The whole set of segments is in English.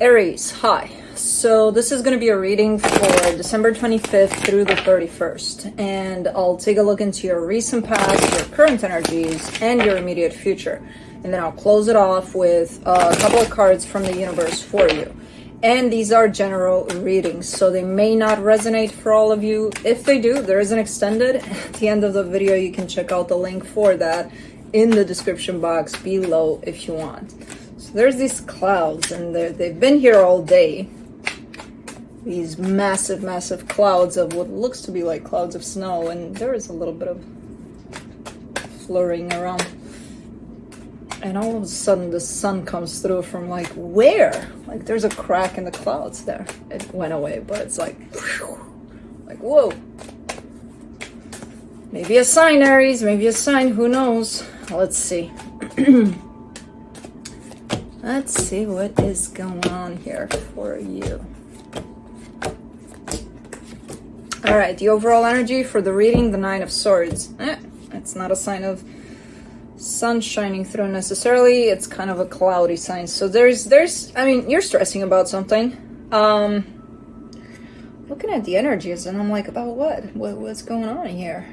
Aries, hi. So this is going to be a reading for December 25th through the 31st, and I'll take a look into your recent past, your current energies, and your immediate future. And then I'll close it off with a couple of cards from the universe for you. And these are general readings, so they may not resonate for all of you. If they do, there is an extended. At the end of the video, you can check out the link for that in the description box below if you want. So there's these clouds, and they've been here all day. These massive, massive clouds of what looks to be like clouds of snow, and there is a little bit of flurrying around. And all of a sudden the sun comes through from like where? Like there's a crack in the clouds there. It went away, but it's like, like whoa. Maybe a sign, Aries, maybe a sign, who knows? Let's see. Let's see what is going on here for you. All right, the overall energy for the reading, the Nine of Swords. It's not a sign of sun shining through necessarily. It's kind of a cloudy sign. So there's I mean, you're stressing about something. Looking at the energies, and I'm like, about what? What's going on here?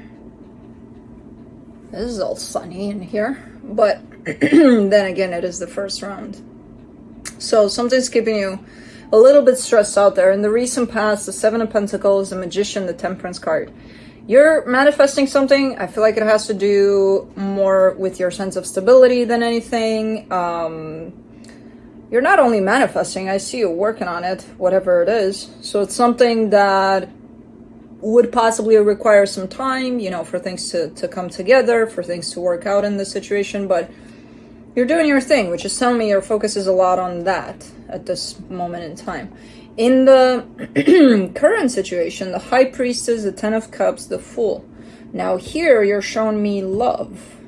This is all sunny in here, but then again, it is the first round. So something's keeping you a little bit stressed out there. In the recent past, the Seven of Pentacles, the Magician, the Temperance card. You're manifesting something. I feel like it has to do more with your sense of stability than anything. You're not only manifesting, I see you working on it, whatever it is. So it's something that would possibly require some time, you know, for things to come together, for things to work out in the situation, but you're doing your thing, which is telling me your focus is a lot on that at this moment in time. In the current situation, the High Priestess, the Ten of Cups, the Fool. Now here you're showing me love.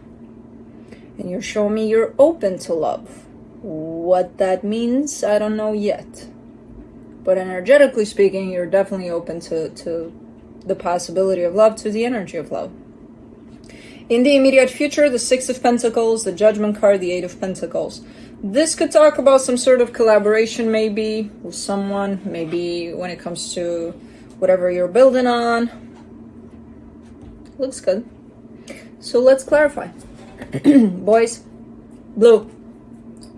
And you're showing me you're open to love. What that means, I don't know yet. But energetically speaking, you're definitely open to the possibility of love, to the energy of love. In the immediate future, the Six of Pentacles, the Judgment card, the Eight of Pentacles. This could talk about some sort of collaboration maybe with someone, maybe when it comes to whatever you're building on. Looks good. So let's clarify. Boys, blue.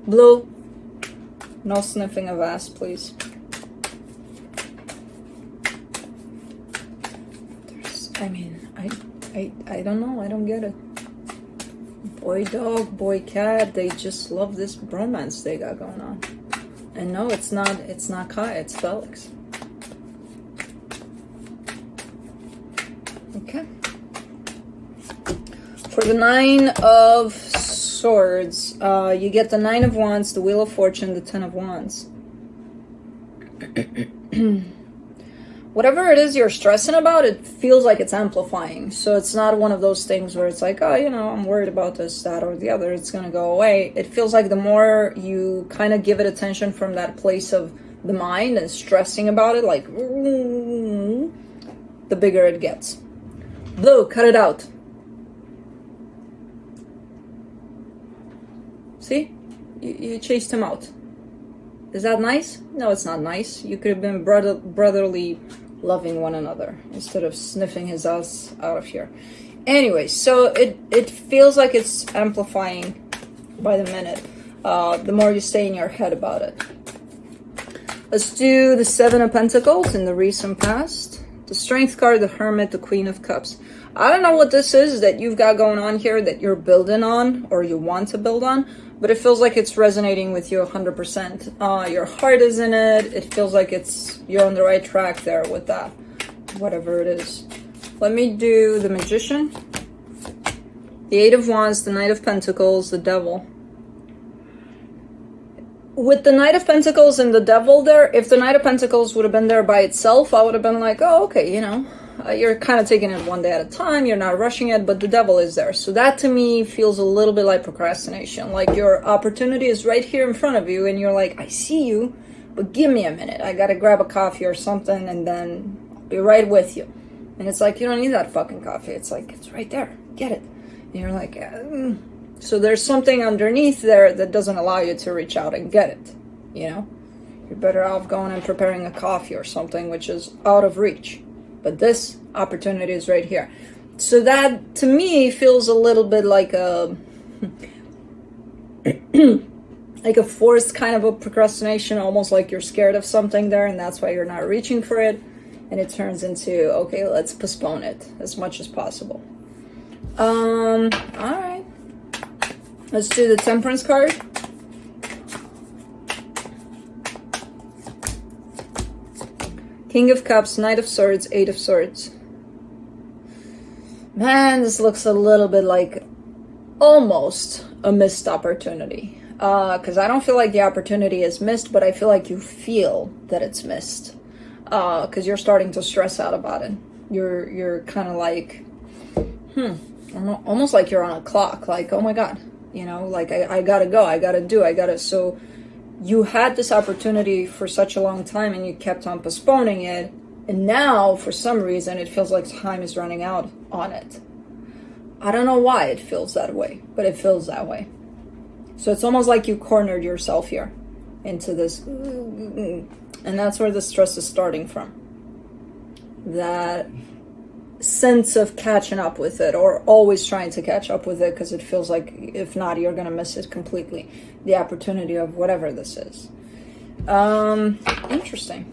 Blue. No sniffing of ass, please. I don't know. I don't get it. Boy dog, boy cat, they just love this bromance they got going on. And no, it's not Kai, it's Felix. Okay. For the Nine of Swords, you get the Nine of Wands, the Wheel of Fortune, the Ten of Wands. Whatever it is you're stressing about, it feels like it's amplifying. So it's not one of those things where it's like, oh, you know, I'm worried about this, that, or the other. It's going to go away. It feels like the more you kind of give it attention from that place of the mind and stressing about it, like, the bigger it gets. Blue, cut it out. See? You chased him out. Is that nice? No, it's not nice. You could have been brotherly loving one another instead of sniffing his ass out of here. Anyway, so it feels like it's amplifying by the minute. The more you stay in your head about it. Let's do the Seven of Pentacles in the recent past. The Strength card, the Hermit, the Queen of Cups. I don't know what this is that you've got going on here that you're building on or you want to build on, but it feels like it's resonating with you 100%. Your heart is in it. It feels like you're on the right track there with that, whatever it is. Let me do the Magician, the Eight of Wands, the Knight of Pentacles, the Devil. With the Knight of Pentacles and the Devil there, if the Knight of Pentacles would have been there by itself, I would have been like, oh, okay, you know, you're kind of taking it one day at a time, you're not rushing it, but the Devil is there. So that to me feels a little bit like procrastination, like your opportunity is right here in front of you and you're like, I see you, but give me a minute. I gotta grab a coffee or something and then I'll be right with you. And it's like, you don't need that fucking coffee. It's like, it's right there, get it. And you're like, So there's something underneath there that doesn't allow you to reach out and get it, you know? You're better off going and preparing a coffee or something, which is out of reach. But this opportunity is right here. So that, to me, feels a little bit like a like a forced kind of a procrastination, almost like you're scared of something there, and that's why you're not reaching for it. And it turns into, okay, let's postpone it as much as possible. All right. Let's do the Temperance card. King of Cups, Knight of Swords, Eight of Swords. Man, this looks a little bit like almost a missed opportunity. Because I don't feel like the opportunity is missed, but I feel like you feel that it's missed. Because you're starting to stress out about it. You're kind of like, almost like you're on a clock. Like, oh my God, you know, like I gotta go, so you had this opportunity for such a long time and you kept on postponing it. And now, for some reason, it feels like time is running out on it. I don't know why it feels that way, but it feels that way. So it's almost like you cornered yourself here into this. And that's where the stress is starting from. That sense of catching up with it, or always trying to catch up with it, because it feels like if not, you're going to miss it completely. The opportunity of whatever this is. Interesting.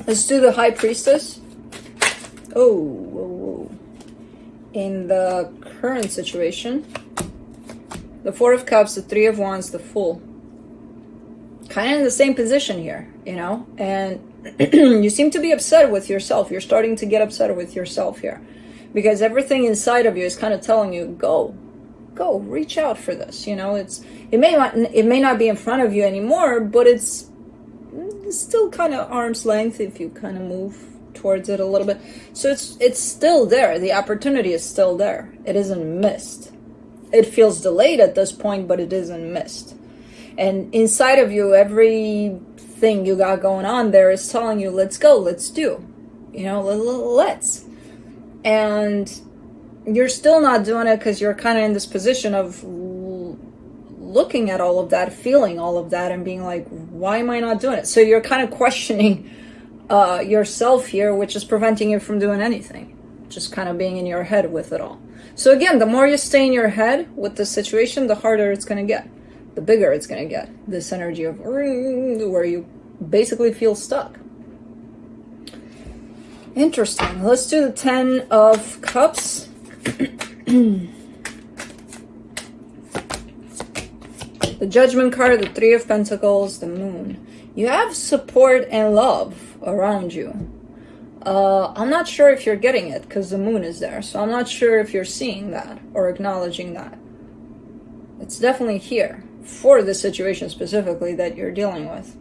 Let's do the High Priestess. Oh. In the current situation, the Four of Cups, the Three of Wands, the Fool. Kind of in the same position here, you know? And you seem to be upset with yourself. You're starting to get upset with yourself here. Because everything inside of you is kind of telling you, go, reach out for this. You know, it may not be in front of you anymore, but it's still kind of arm's length if you kind of move towards it a little bit. So it's still there. The opportunity is still there. It isn't missed. It feels delayed at this point, but it isn't missed. And inside of you, everything you got going on there is telling you, let's go, let's do. You know, let's. And you're still not doing it because you're kind of in this position of looking at all of that, feeling all of that, and being like, why am I not doing it? So you're kind of questioning yourself here, which is preventing you from doing anything. Just kind of being in your head with it all. So again, the more you stay in your head with the situation, the harder it's going to get. The bigger it's going to get. This energy of where you basically feel stuck. Interesting. Let's do the Ten of Cups. The Judgment card, the Three of Pentacles, the Moon. You have support and love around you. I'm not sure if you're getting it because the Moon is there. So I'm not sure if you're seeing that or acknowledging that. It's definitely here for the situation specifically that you're dealing with.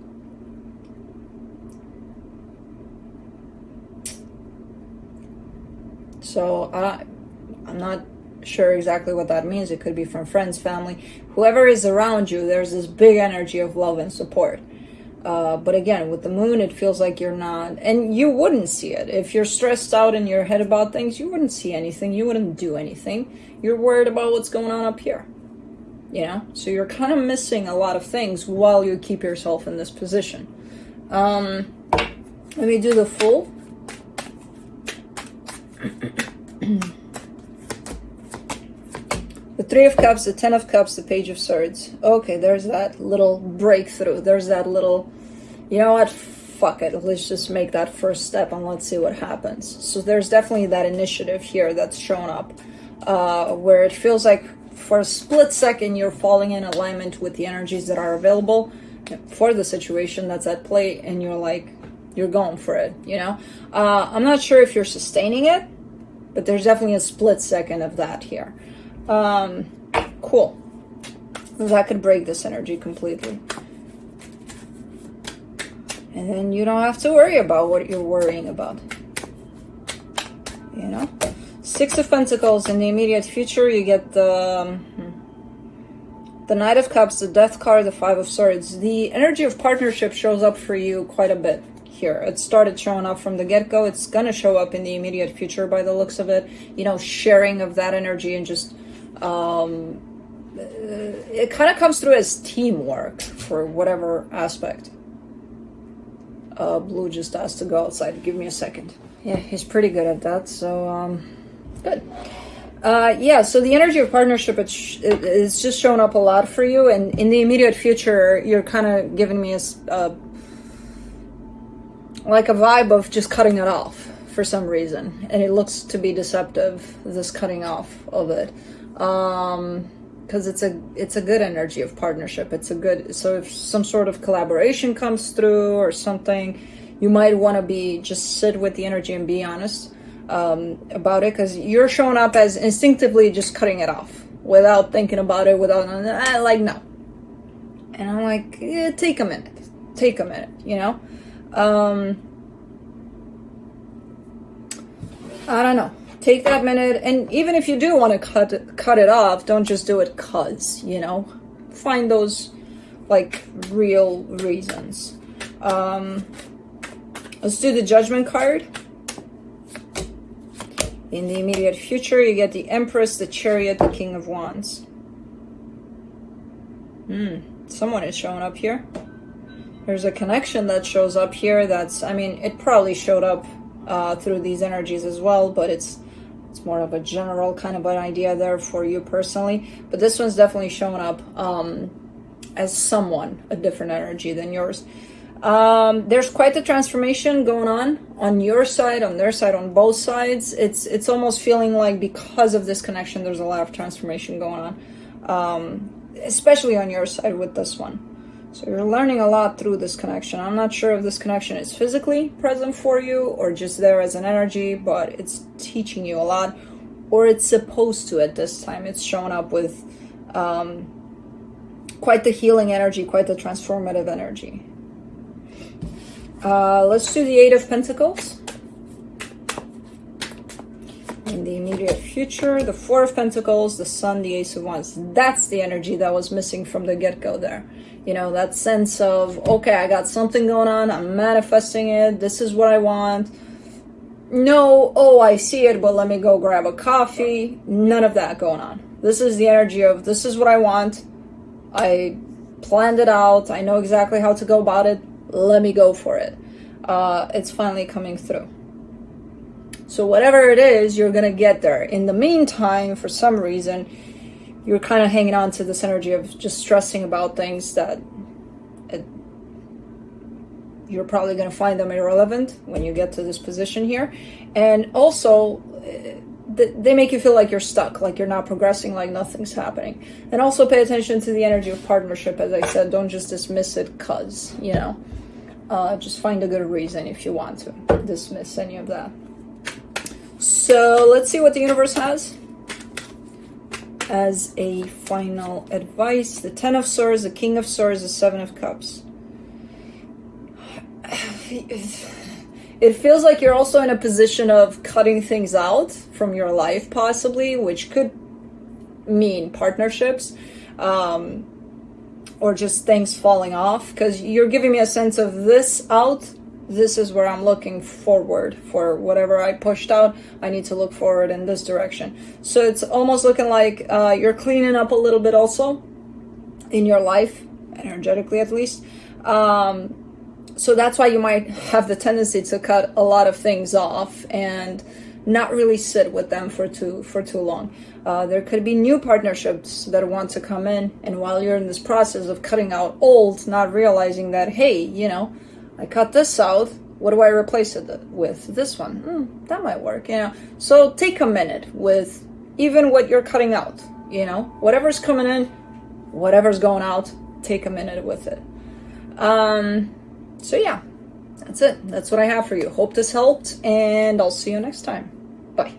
So I'm not sure exactly what that means. It could be from friends, family, whoever is around you. There's this big energy of love and support. But again, with the Moon, it feels like you're not, and you wouldn't see it. If you're stressed out in your head about things, you wouldn't see anything. You wouldn't do anything. You're worried about what's going on up here. You know? So you're kind of missing a lot of things while you keep yourself in this position. Let me do the Fool. The Three of Cups, the Ten of Cups, the Page of Swords. Okay, there's that little breakthrough. There's that little, you know what, fuck it. Let's just make that first step and let's see what happens. So there's definitely that initiative here that's shown up, where it feels like for a split second you're falling in alignment with the energies that are available for the situation that's at play, and you're like, you're going for it, you know? I'm not sure if you're sustaining it, but there's definitely a split second of that here. Cool. That could break this energy completely. And then you don't have to worry about what you're worrying about. You know? Six of Pentacles. In the immediate future, you get the Knight of Cups, the Death card, the Five of Swords. The energy of partnership shows up for you quite a bit here. It started showing up from the get-go. It's going to show up in the immediate future by the looks of it. You know, sharing of that energy and just it kind of comes through as teamwork for whatever aspect. Blue just asked to go outside. Give me a second. Yeah, he's pretty good at that, so good. Yeah, so the energy of partnership, it's just showing up a lot for you, and in the immediate future, you're kind of giving me like a vibe of just cutting it off for some reason, and it looks to be deceptive, this cutting off of it, because it's a good energy of partnership. It's a good, so if some sort of collaboration comes through or something, you might want to just sit with the energy and be honest about it, because you're showing up as instinctively just cutting it off without thinking about it, without like, no. And I'm like, yeah, take a minute, you know. I don't know, take that minute, and even if you do want to cut it off, don't just do it cause, you know, find those like real reasons. Let's do the Judgment card. In the immediate future, you get the Empress, the Chariot, the King of Wands. Someone is showing up here. There's a connection that shows up here that's, I mean, it probably showed up through these energies as well, but it's more of a general kind of an idea there for you personally. But this one's definitely showing up as someone, a different energy than yours. There's quite the transformation going on your side, on their side, on both sides. It's almost feeling like because of this connection, there's a lot of transformation going on, especially on your side with this one. So you're learning a lot through this connection. I'm not sure if this connection is physically present for you or just there as an energy, but it's teaching you a lot, or it's supposed to at this time. It's showing up with quite the healing energy, quite the transformative energy. Let's do the Eight of Pentacles. In the immediate future, the Four of Pentacles, the Sun, the Ace of Wands. That's the energy that was missing from the get-go there. You know, that sense of, okay, I got something going on, I'm manifesting it, this is what I want. No, oh, I see it, but let me go grab a coffee. None of that going on. This is the energy of, this is what I want. I planned it out. I know exactly how to go about it. Let me go for it. It's finally coming through. So whatever it is, you're going to get there. In the meantime, for some reason, you're kind of hanging on to this energy of just stressing about things that you're probably going to find them irrelevant when you get to this position here. And also, they make you feel like you're stuck, like you're not progressing, like nothing's happening. And also pay attention to the energy of partnership. As I said, don't just dismiss it cause, you know. Just find a good reason if you want to dismiss any of that. So let's see what the universe has as a final advice. The Ten of Swords, the King of Swords, the Seven of Cups. It feels like you're also in a position of cutting things out from your life, possibly, which could mean partnerships, or just things falling off, because you're giving me a sense of this out. This is where I'm looking forward for whatever I pushed out. I need to look forward in this direction. So it's almost looking like you're cleaning up a little bit also in your life, energetically at least. So that's why you might have the tendency to cut a lot of things off and not really sit with them for too long. There could be new partnerships that want to come in, and while you're in this process of cutting out old, not realizing that, hey, you know, I cut this out, what do I replace it with? This one, that might work, you know. So take a minute with even what you're cutting out, you know, whatever's coming in, whatever's going out, take a minute with it. So yeah, that's it. That's what I have for you. Hope this helped, and I'll see you next time. Bye.